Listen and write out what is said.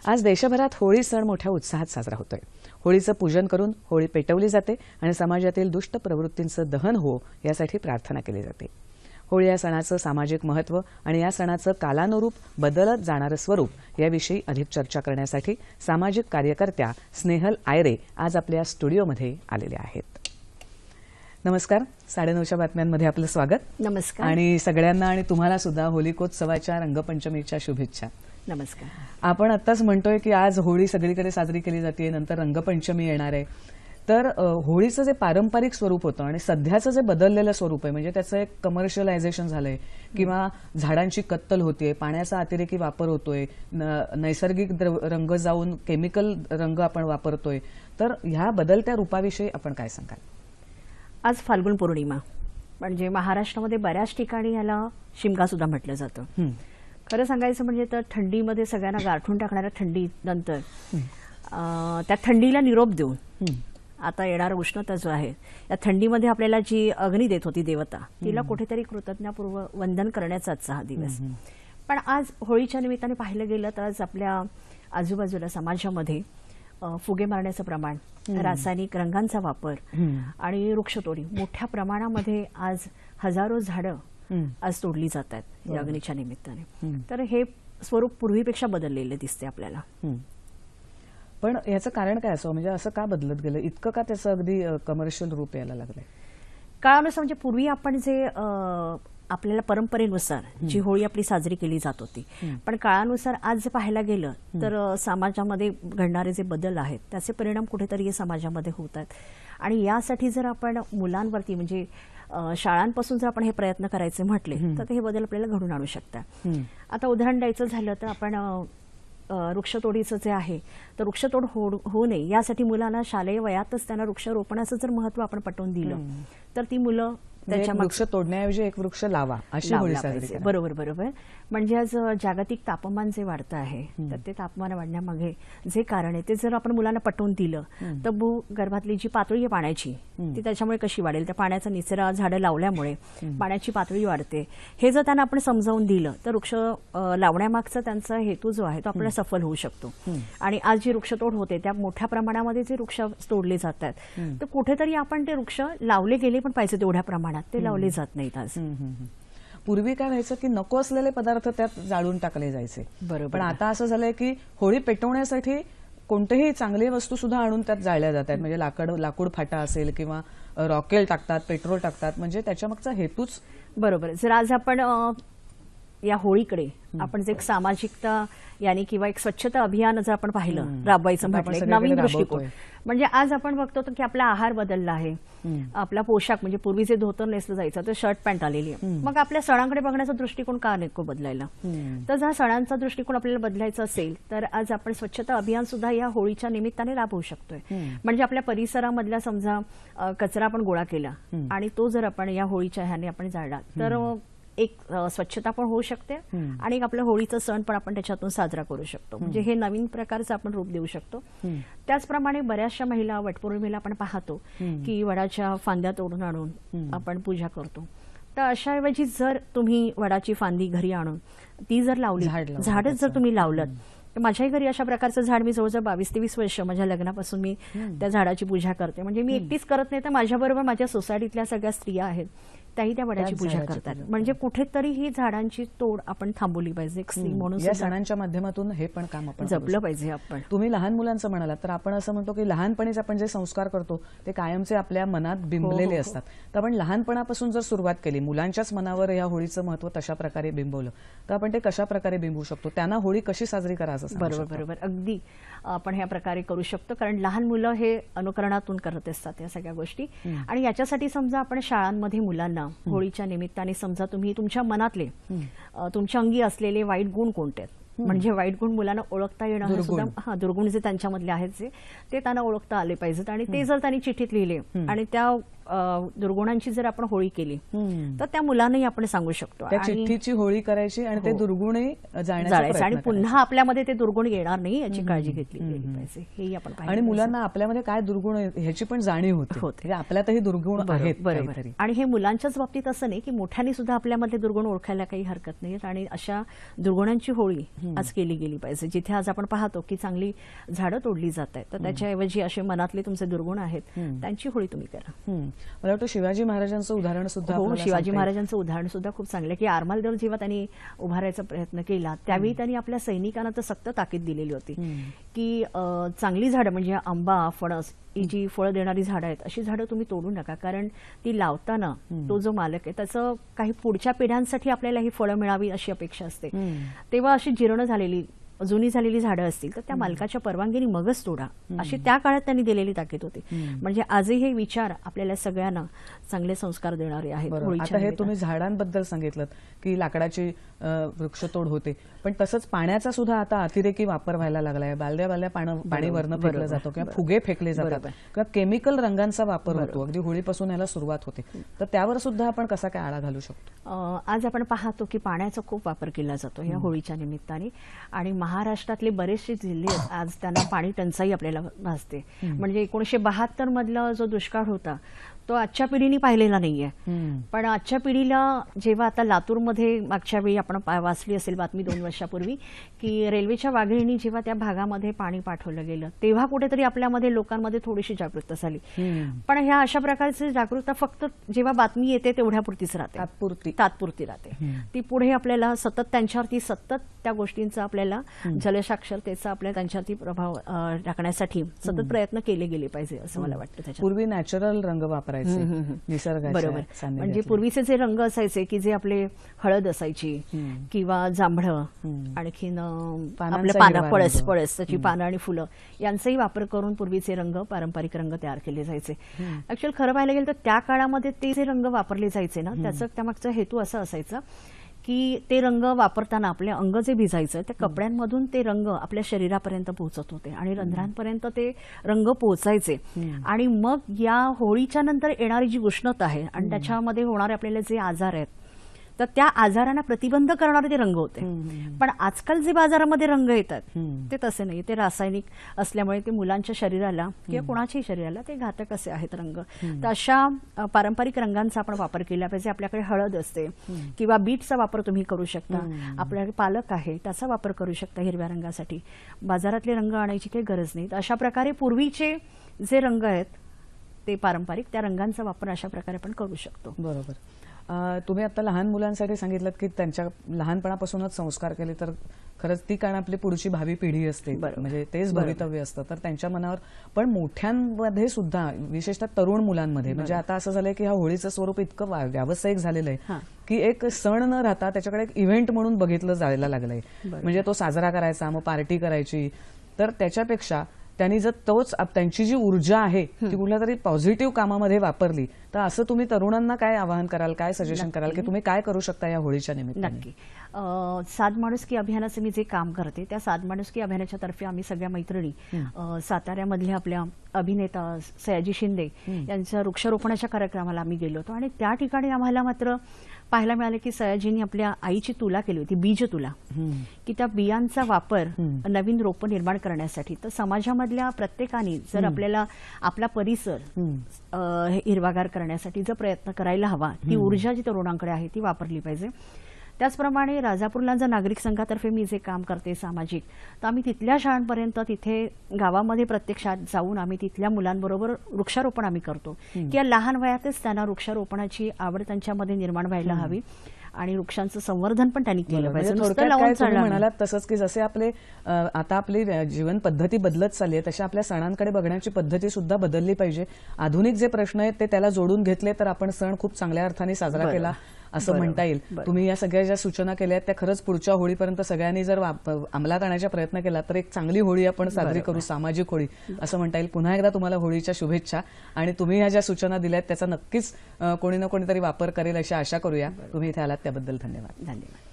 आज देशभरात होळी सण मोठ्या उत्साहात साजरा होतोय। होळीचं पूजन करून होळी पेटवली जाते आणि समाजातील दुष्ट प्रवृत्तींचं दहन हो यासाठी प्रार्थना केली जाते। होळी या सणाचं सामाजिक महत्त्व आणि या सणाचं कालानुरूप बदलत जाणारं स्वरूप याविषयी अधिक चर्चा करण्यासाठी सामाजिक कार्यकर्त्या स्नेहल आयरे आज आपल्या स्टुडिओमध्ये आलेल्या आहेत। नमस्कार, 9:30च्या बातम्यांमध्ये आपलं स्वागत। नमस्कार आणि सगळ्यांना आणि तुम्हाला सुद्धा होलिकोत्सवाच्या रंगपंचमीच्या शुभेच्छा। नमस्कार। आपण आत्ताच म्हणतोय की आज होळी सगळीकडे साजरी केली जाते, नंतर रंगपंचमी येणार आहे। तर होळीचं जे पारंपरिक स्वरूप होतं आणि सध्याचं जे बदललेलं स्वरूप आहे म्हणजे त्याचं एक कमर्शियलायझेशन झालंय किंवा झाडांची कत्तल होतेय, पाण्याचा अतिरेकी वापर होतोय, नैसर्गिक रंग जाऊन केमिकल रंग आपण वापरतोय। तर ह्या बदलत्या रूपाविषयी आपण काय सांगाल? आज फाल्गुन पौर्णिमा म्हणजे महाराष्ट्रामध्ये बऱ्याच ठिकाणी याला शिमगा सुद्धा म्हटलं जातं। खरं सांगायचं म्हणजे तर थंडीमध्ये सगळ्यांना गारठून टाकणाऱ्या थंडी नंतर त्या थंडीला निरोप देऊन आता येणारा उष्णता जो आहे या थंडीमध्ये आपल्याला जी अग्नी देत होती देवता, तिला कुठेतरी कृतज्ञतापूर्व वंदन करण्याचा आजचा हा दिवस। पण आज होळीच्या निमित्ताने पाहिलं गेलं तर आज आपल्या आजूबाजूला समाजामध्ये फुगे मारण्याचं प्रमाण, रासायनिक रंगांचा वापर आणि वृक्षतोडी मोठ्या प्रमाणामध्ये आज हजारो झाडं आज तोडली जात आहेत या अग्नीच्या निमित्ताने। तर हे स्वरूप पूर्वीपेक्षा बदललेले दिसते आपल्याला। पण याचं कारण काय असं, म्हणजे असं का बदलत गेलं, इतकं का त्याचं अगदी कमर्शियल रूप यायला लागलंय? काळानुसार म्हणजे पूर्वी आपण जे आपल्याला परंपरेनुसार जी होळी आपली साजरी केली जात होती, पण काळानुसार आज जे पाहायला गेलं तर समाजामध्ये घडणारे जे बदल आहेत त्याचे परिणाम कुठेतरी समाजामध्ये होत आहेत। आणि यासाठी जर आपण मुलांवरती म्हणजे शाळांपासून जर आपण हे प्रयत्न करायचे म्हटले तर हे बदल आपल्याला घडून आणू शकतात। आता उदाहरण द्यायचं झालं तर आपण वृक्षतोडीचं जे आहे तर वृक्षतोड होऊ नये यासाठी मुलांना शालेय वयातच त्यांना वृक्षारोपणाचं जर महत्त्व आपण पटवून दिलं तर ती मुलं त्याच्या वृक्ष तोडण्याऐवजी एक वृक्ष लावा अशी होळी साजरी करा। बरोबर बरोबर। म्हणजे आज जागतिक तापमान जे वाढतं आहे तर ते तापमान वाढण्यामागे जे कारण आहे ते जर आपण मुलांना पटवून दिलं तर भूगर्भातली जी पातळी आहे पाण्याची ती त्याच्यामुळे कशी वाढेल, त्या पाण्याचा निचरा झाडं लावल्यामुळे पाण्याची पातळी वाढते, हे जर त्यांना आपण समजावून दिलं तर वृक्ष लावण्यामागचा त्यांचा हेतू जो आहे तो आपल्याला सफल होऊ शकतो। आणि आज जी वृक्षतोड होते त्या मोठ्या प्रमाणामध्ये जे वृक्ष तोडले जातात तर कुठेतरी आपण ते वृक्ष लावले गेले पण पाहिजे तेवढ्या प्रमाणात ते लावले जात नाहीत आज। पूर्वी काय व्हायचं की नको असलेले पदार्थ त्यात जाळून टाकले जायचे, बरोबर। पण आता असं झालंय की होळी पेटवण्यासाठी कोणतेही चांगली वस्तू सुद्धा आणून त्यात जाळल्या जातात। म्हणजे लाकूड फाटा असेल किंवा रॉकेल टाकतात, पेट्रोल टाकतात, म्हणजे त्याच्या मागचा हेतूच बरोबर। जर आज आपण या होळीकडे आपण जे एक सामाजिकता यानी किंवा एक स्वच्छता अभियान जर आपण पाहिलं राबवायचं म्हटलं, नवीन दृष्टिकोन म्हणजे आज आपण बघतो की आपला आहार बदलला आहे, आपला पोशाख म्हणजे पूर्वी जे धोतर नेसलं जायचं तर शर्ट पॅन्ट आलेली आहे, मग आपल्या सणांकडे बघण्याचा दृष्टिकोन का नको बदलायला? तर जर सणांचा दृष्टिकोन आपल्याला बदलायचा असेल तर आज आपण स्वच्छता अभियान सुद्धा या होळीच्या निमित्ताने राबवू शकतोय। म्हणजे आपल्या परिसरामधला समजा कचरा आपण गोळा केला आणि तो जर आपण या होळीच्या ह्याने आपण जाळला तर एक स्वच्छता पण होऊ शकते आणि एक आपल्या होळीचा सण पण आपण त्याच्यातून साजरा करू शकतो। म्हणजे हे नवीन प्रकारचं आपण रूप देऊ शकतो। त्याचप्रमाणे बऱ्याचशा महिला वटपौर्णिमेला आपण पाहतो की वडाच्या फांद्या तोडून आणून आपण पूजा करतो। तर अशाऐवजी जर तुम्ही वडाची फांदी घरी आणून ती जर लावली, झाडच जर तुम्ही लावलं, तर माझ्याही घरी अशा प्रकारचं झाड मी जवळजवळ 22-23 वर्ष माझ्या लग्नापासून मी त्या झाडाची पूजा करते। म्हणजे मी एकटीच करत नाही तर माझ्याबरोबर माझ्या सोसायटीतल्या सगळ्या स्त्रिया आहेत त्याही त्या वडाची पूजा करतात। म्हणजे कुठेतरी ही झाडांची तोड आपण थांबवली पाहिजे एक स्त्री म्हणून। या सणांच्या माध्यमातून हे पण काम आपण जपलं पाहिजे। आपण तुम्ही लहान मुलांचं म्हणालात तर आपण असं म्हणतो की लहानपणीच आपण जे संस्कार करतो ते कायमचे आपल्या मनात बिंबलेले असतात। तर आपण लहानपणापासून जर सुरुवात केली, मुलांच्याच मनावर या होळीचं महत्त्व तशा प्रकारे बिंबवलं तर आपण ते कशा प्रकारे बिंबवू शकतो, त्यांना होळी कशी साजरी करायचं? बरोबर बरोबर, अगदी आपण ह्या प्रकारे करू शकतो। कारण लहान मुलं हे अनुकरणातून करत असतात या सगळ्या गोष्टी। आणि याच्यासाठी समजा आपण शाळांमध्ये मुलांना होळीच्या निमित्ताने समजा तुम्ही तुमच्या मनातले तुमच्या अंगी असलेले वाईट गुण कोणते आहेत, म्हणजे वाईट गुण मुलांना ओळखता येणं सुद्धा, दुर्गुण जे त्यांच्यामधले आहेत ते त्यांना ओळखता आले पाहिजेत। आणि ते जर त्यांनी चिठ्ठीत लिहिले आणि त्या दुर्गुणांची जर आपण होळी केली तर त्या मुलांनाही आपण सांगू शकतो त्या चिठ्ठीची होळी करायची आणि ते दुर्गुणही जाळायचे आणि पुन्हा आपल्यामध्ये ते दुर्गुण येणार नाही याची काळजी घेतली गेली पाहिजे, हे आपण पाहिजे। आणि मुलांना आपल्यामध्ये काय दुर्गुण ह्याची पण जाणीव होते, आपल्यातही दुर्गुण आहेत। बरोबर। आणि हे मुलांच्याच बाबतीत असं नाही की मोठ्यांनी सुद्धा आपल्यामध्ये दुर्गुण ओळखायला काही हरकत नाही। आणि अशा दुर्गुणांची होळी आज केली गेली पाहिजे. जिथे आज आपण पाहतो की चांगली झाडं तोडली जात आहेत, तर त्याच्याऐवजी असे मनातले तुमचे दुर्गुण आहेत त्यांची होळी तुम्ही करा. मला वाटतं शिवाजी महाराजांचं उदाहरण सुद्धा हो, आपल्याला शिवाजी सांगता येईल. महाराजांचं उदाहरण सुद्धा खूप चांगलं आहे की आरमालदेव जेव्हा त्यांनी उभारायचा प्रयत्न केला त्यावेळी त्यांनी आपल्या सैनिकांना तर सक्त ताकीद दिलेली होती की चांगली झाडं म्हणजे आंबा, फणस ही जी फळं देणारी झाडं आहेत अशी झाडं तुम्ही तोडू नका, कारण ती लावताना तो जो मालक आहे त्याचं काही पुढच्या पिढ्यांसाठी आपल्याला ही फळं मिळावी अशी अपेक्षा असते. तेव्हा अशी जीर्ण झालेली जुनी झालेली झाडं असतील तर त्या मालकाच्या परवानगीने मगच तोडा, अशी त्या काळात त्यांनी दिलेली ताकीद होती. म्हणजे आजही हे विचार आपल्याला सगळ्यांना चांगले संस्कार देणारे आहेत. आता हे तुम्ही झाडांबद्दल सांगितलं की लाकडाची वृक्षतोड होते, पण तसंच पाण्याचा सुद्धा आता अतिरेकी वापर व्हायला लागलाय. बालद्या पाणी वरनं फेकलं जातं किंवा फुगे फेकले जातात किंवा केमिकल रंगांचा वापर होतो. अगदी होळीपासून याला सुरुवात होते, तर त्यावर सुद्धा आपण कसा काय आळा घालू शकतो? आज आपण पाहतो की पाण्याचा खूप वापर केला जातो या होळीच्या निमित्ताने, आणि महाराष्ट्रातले बरेचसे जिल्हे आज त्यांना पाणी टंचाई आपल्याला भासते. म्हणजे 1972 मधला जो दुष्काळ होता तो आजच्या पिढीने पाहिलेला नाहीये, पण आजच्या पिढीला जेव्हा आता लातूरमध्ये मागच्या वेळी आपण वाचली असेल बातमी 2 वर्षापूर्वी की रेल्वेच्या वाघिणीने जेव्हा त्या भागामध्ये पाणी पाठवलं गेलं तेव्हा कुठेतरी आपल्यामध्ये लोकांमध्ये थोडीशी जागरूकता झाली. पण ह्या अशा प्रकारची जागरूकता फक्त जेव्हा बातमी येते तेवढ्यापुरतीच राहते, तात्पुरती राहते. ती पुढे आपल्याला सतत त्यांच्यावरती त्या गोष्टींचा आपल्याला जलसाक्षरतेचा आपल्या त्यांच्यावरती प्रभाव टाकण्यासाठी सतत प्रयत्न केले गेले पाहिजे असं मला वाटतं. त्याच्यात पूर्वी नॅचरल रंग वापरायचे निसर्गाच्या, बरोबर. म्हणजे पूर्वीचे जे रंग असायचे की जे आपले हळद असायची किंवा जांभळं, आणखीन आपलं पानं, पळस त्याची पानं आणि फुलं यांचाही वापर करून पूर्वीचे रंग, पारंपरिक रंग तयार केले जायचे. ऍक्च्युअली खरं पाहायला गेलं तर त्या काळामध्ये ते जे रंग वापरले जायचे ना त्याचा त्यामागचा हेतू असा असायचा की ते रंग वापरताना आपले अंग जे भिजायचं त्या कपड्यांमधून ते रंग आपल्या शरीरापर्यंत पोहोचत होते आणि रंध्रांपर्यंत ते रंग पोहोचायचे. आणि मग या होळीच्या नंतर येणारी जी उष्णता आहे आणि त्याच्यामध्ये होणारे आपल्याला जे आजार आहेत तर त्या आजारांना प्रतिबंध करणारे ते रंग होते. पण आजकाल जे बाजारामध्ये रंग येतात ते तसे नाही, ते रासायनिक असल्यामुळे ते मुलांच्या शरीराला किंवा कोणाच्याही शरीराला ते घातक असे आहेत रंग. तर अशा पारंपरिक रंगांचा आपण वापर केला पाहिजे. आपल्याकडे हळद असते किंवा बीटचा वापर तुम्ही करू शकता, आपल्याकडे पालक आहे त्याचा वापर करू शकता हिरव्या रंगासाठी. बाजारातले रंग आणायची काही गरज नाही. अशा प्रकारे पूर्वीचे जे रंग आहेत ते पारंपरिक त्या रंगांचा वापर अशा प्रकारे आपण करू शकतो. बरोबर. तुम्ही आता लहान मुलांसाठी सांगितलं की त्यांच्या लहानपणापासूनच संस्कार केले तर खरंच ती कारण आपली पुढची भावी पिढी असते, म्हणजे तेच भवितव्य असतं, तर त्यांच्या मनावर. पण मोठ्यांमध्ये सुद्धा विशेषतः तरुण मुलांमध्ये म्हणजे आता असं झालंय की ह्या होळीचं स्वरूप इतकं व्यावसायिक झालेलं आहे की एक सण न राहता त्याच्याकडे एक इव्हेंट म्हणून बघितलं जायला लागलंय. म्हणजे तो साजरा करायचा, मग पार्टी करायची. तर त्याच्यापेक्षा त्यांनी जर तोच त्यांची जी ऊर्जा आहे ती कुठल्या तरी पॉझिटिव्ह कामामध्ये वापरली तर असं तुम्ही तरुणांना काय आवाहन कराल, काय सजेशन कराल की तुम्ही काय करू शकता या होळीच्या निमित्ताने? नक्की. साध माणुसकी अभियानाचं मी जे काम करते त्या साध माणुसकी अभियानाच्या तर्फे आम्ही सगळ्या मैत्रिणी साताऱ्यामधल्या आपल्या अभिनेता सयाजी शिंदे यांच्या वृक्षारोपणाच्या कार्यक्रमाला आम्ही गेलो होतो आणि त्या ठिकाणी आम्हाला मात्र पाहायला मिळालं की सयाजींनी आपल्या आईची तुला केली होती, बीज तुला, की त्या बियांचा वापर नवीन रोपं निर्माण करण्यासाठी. तर समाजामधल्या प्रत्येकाने जर आपल्याला आपला परिसर हिरवागार करण्यासाठी जर प्रयत्न करायला हवा, ती ऊर्जा जी तरुणांकडे आहे ती वापरली पाहिजे. त्याचप्रमाणे राजापूरला जर नागरिक संघातर्फे मी जे काम करते सामाजिक, तर आम्ही तिथल्या शाळांपर्यंत तिथे गावामध्ये प्रत्यक्षात जाऊन आम्ही तिथल्या मुलांबरोबर वृक्षारोपण आम्ही करतो की या लहान वयातच त्यांना वृक्षारोपणाची आवड त्यांच्यामध्ये निर्माण व्हायला हवी आणि वृक्षांचं संवर्धन पण त्यांनी केलं पाहिजे. म्हणालात तसंच की जसे आपले आता आपली जीवन पद्धती बदलत चालली आहे तशा आपल्या सणांकडे बघण्याची पद्धती सुद्धा बदलली पाहिजे. आधुनिक जे प्रश्न आहेत ते त्याला जोडून घेतले तर आपण सण खूप चांगल्या अर्थाने साजरा केला असं म्हणता येईल. तुम्ही या सगळ्या ज्या सूचना केल्या आहेत त्या खरंच पुढच्या होळीपर्यंत सगळ्यांनी जर अंमलात आणण्याचा प्रयत्न केला तर एक चांगली होळी आपण साजरी करू, सामाजिक होळी असं म्हणता येईल. पुन्हा एकदा तुम्हाला होळीच्या शुभेच्छा. आणि तुम्ही ह्या ज्या सूचना दिल्यात त्याचा नक्कीच कोणी ना कोणीतरी वापर करेल अशी आशा करूया. तुम्ही इथे आलात त्याबद्दल धन्यवाद. धन्यवाद.